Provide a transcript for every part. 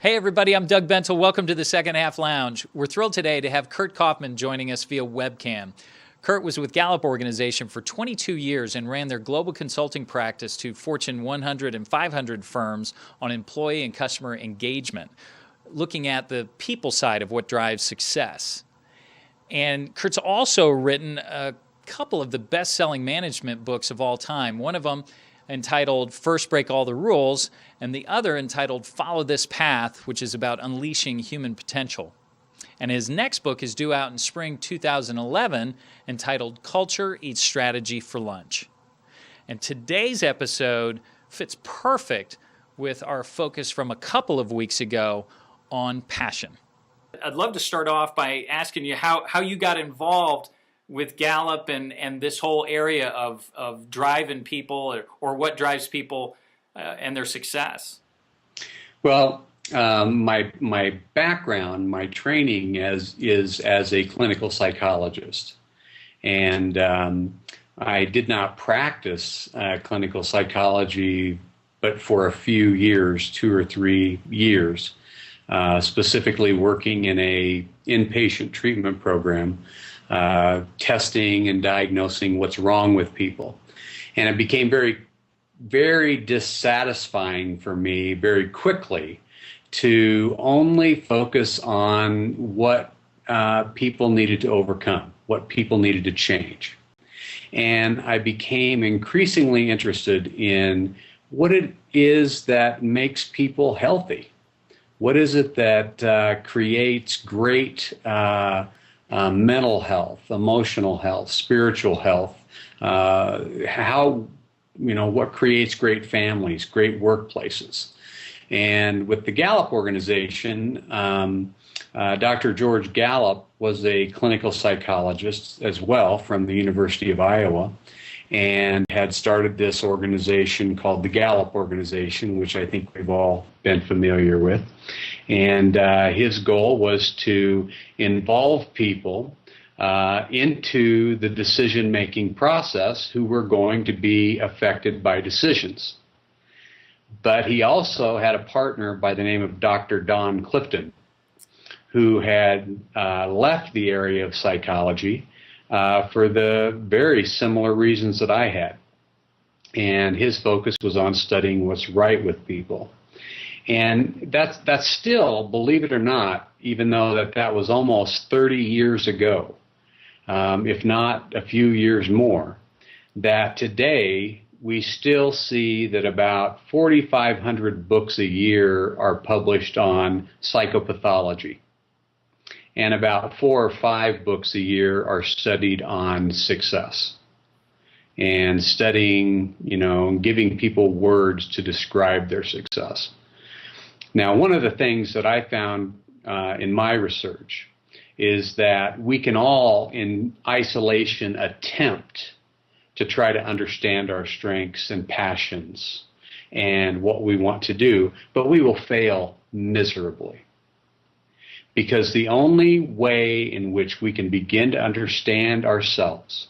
Hey everybody, I'm Doug Bentel. Welcome to the Second Half Lounge. We're thrilled today to have Curt Coffman joining us via webcam. Curt was with Gallup Organization for 22 years and ran their global consulting practice to Fortune 100 and 500 firms on employee and customer engagement, looking at the people side of what drives success. And Curt's also written a couple of the best-selling management books of all time. One of them entitled First Break All the Rules, and the other entitled Follow This Path, which is about unleashing human potential. And his next book is due out in spring 2011, entitled Culture Eats Strategy for Lunch. And today's episode fits perfect with our focus from a couple of weeks ago on passion. I'd love to start off by asking you how you got involved with Gallup and this whole area of driving people or what drives people and their success. Well, my background, my training is as a clinical psychologist, and I did not practice clinical psychology, but for a few years, 2 or 3 years, specifically working in a inpatient treatment program. Testing and diagnosing what's wrong with people. And it became very, very dissatisfying for me very quickly to only focus on what people needed to overcome, what people needed to change. And I became increasingly interested in what it is that makes people healthy. What is it that creates great mental health, emotional health, spiritual health, what creates great families, great workplaces. And with the Gallup organization, Dr. George Gallup was a clinical psychologist as well from the University of Iowa, and had started this organization called the Gallup Organization, which I think we've all been familiar with. And his goal was to involve people into the decision-making process who were going to be affected by decisions. But he also had a partner by the name of Dr. Don Clifton, who had left the area of psychology for the very similar reasons that I had. And his focus was on studying what's right with people. And that's still, believe it or not, even though that was almost 30 years ago, if not a few years more, that today we still see that about 4,500 books a year are published on psychopathology. And about 4 or 5 books a year are studied on success. And studying, giving people words to describe their success. Now, one of the things that I found in my research is that we can all, in isolation, attempt to try to understand our strengths and passions and what we want to do, but we will fail miserably. Because the only way in which we can begin to understand ourselves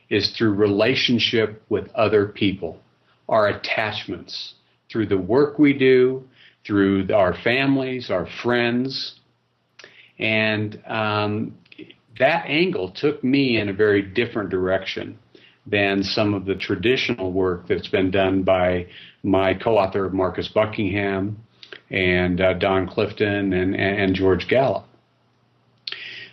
is through relationship with other people, our attachments, through the work we do, through our families, our friends. And that angle took me in a very different direction than some of the traditional work that's been done by my co-author Marcus Buckingham and Don Clifton and George Gallup.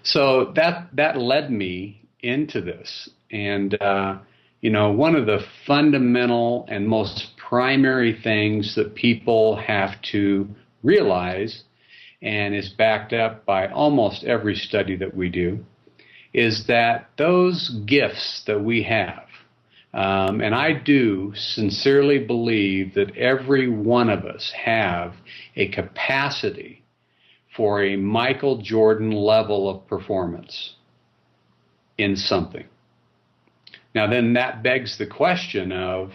So that led me into this. And, one of the fundamental and most primary things that people have to realize, and is backed up by almost every study that we do, is that those gifts that we have, and I do sincerely believe that every one of us have a capacity for a Michael Jordan level of performance in something. Now then that begs the question of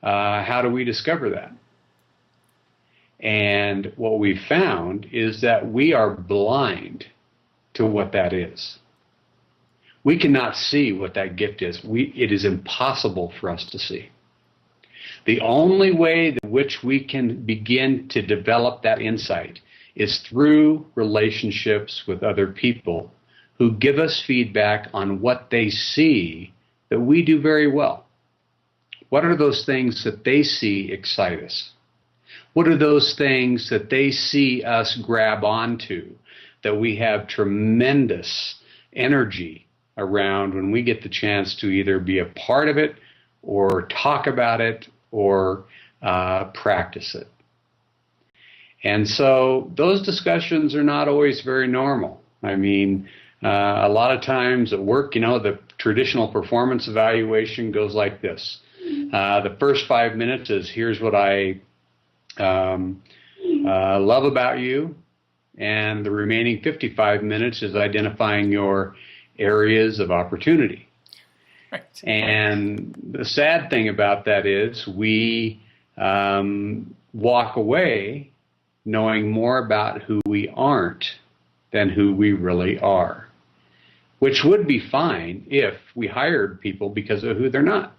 how do we discover that? And what we found is that we are blind to what that is. We cannot see what that gift is. It is impossible for us to see. The only way in which we can begin to develop that insight is through relationships with other people who give us feedback on what they see that we do very well. What are those things that they see excite us? What are those things that they see us grab onto that we have tremendous energy around when we get the chance to either be a part of it or talk about it or practice it? And so those discussions are not always very normal. I mean, a lot of times at work, the traditional performance evaluation goes like this. The first 5 minutes is, here's what I love about you. And the remaining 55 minutes is identifying your areas of opportunity. Right. And the sad thing about that is we walk away knowing more about who we aren't than who we really are, which would be fine if we hired people because of who they're not.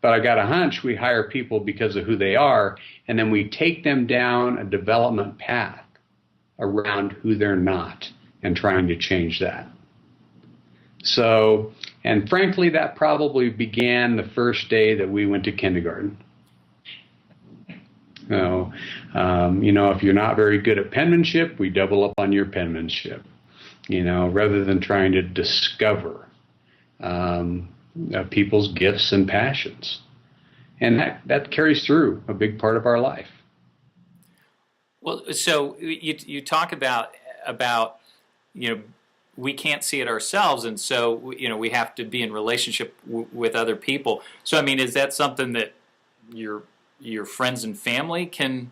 But I got a hunch we hire people because of who they are, and then we take them down a development path around who they're not and trying to change that. So, and frankly, that probably began the first day that we went to kindergarten. If you're not very good at penmanship, we double up on your penmanship, rather than trying to discover people's gifts and passions. And that carries through a big part of our life. Well, so you talk about we can't see it ourselves, and so we have to be in relationship with other people. So I mean, is that something that your friends and family can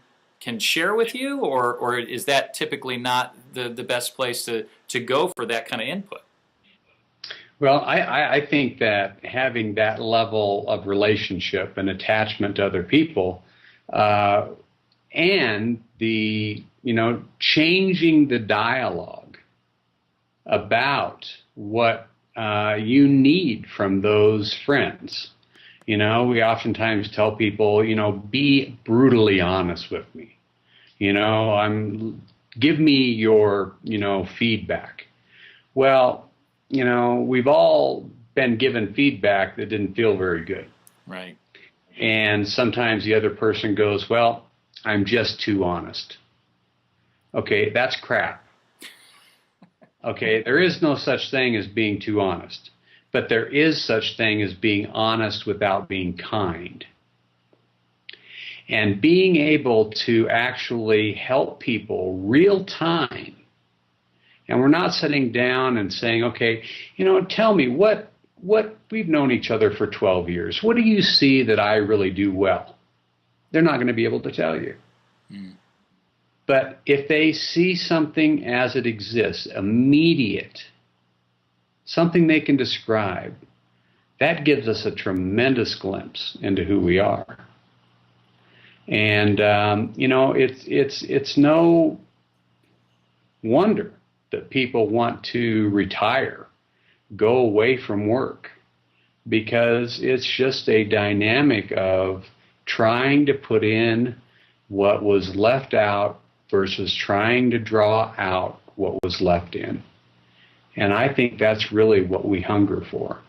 share with you, or is that typically not the best place to go for that kind of input? Well, I think that having that level of relationship and attachment to other people, and the changing the dialogue about what you need from those friends. We oftentimes tell people, be brutally honest with me. Give me your, feedback. Well, we've all been given feedback that didn't feel very good. Right. And sometimes the other person goes, well, I'm just too honest. Okay, that's crap. Okay, there is no such thing as being too honest. But there is such thing as being honest without being kind. And being able to actually help people real time. And we're not sitting down and saying, okay, tell me what we've known each other for 12 years. What do you see that I really do well? They're not going to be able to tell you. Mm. But if they see something as it exists, immediate, something they can describe, that gives us a tremendous glimpse into who we are. And, it's no wonder that people want to retire, go away from work, because it's just a dynamic of trying to put in what was left out versus trying to draw out what was left in. And I think that's really what we hunger for.